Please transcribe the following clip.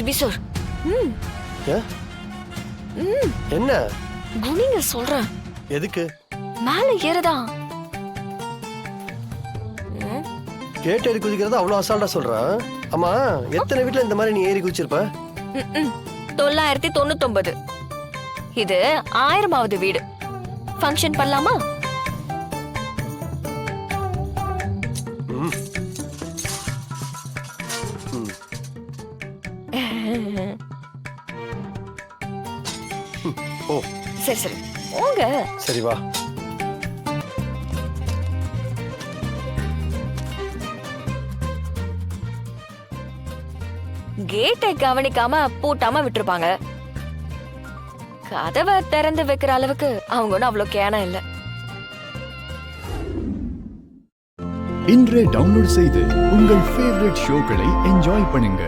CP sir. ஏ? என்ன குனிங்க சொல்றேன். எதுக்கு மேல ஏறதா? கேட் ஏறி குதிக்கிறத அவ்வளவு அசால்ட்டா சொல்றான். ஆமா, எத்தனை வீட்டுல இந்த மாதிரி நீ ஏறி குதிச்சிருப்ப? 999. இது 1000வது வீடு. ஃபங்க்ஷன் பண்ணலாமா? ஓ சரி சரி போங்க. சரி வா. கேட்டை கவனிக்காம பூட்டாம விட்டுருப்பாங்க. கதவை திறந்து வைக்கிற அளவுக்கு அவங்க ஒன்னும் அவ்வளவு கேனம் இல்ல. இன்றே டவுன்லோட் செய்து உங்கள் ஃபேவரட் ஷோக்களை என்ஜாய் பண்ணுங்க.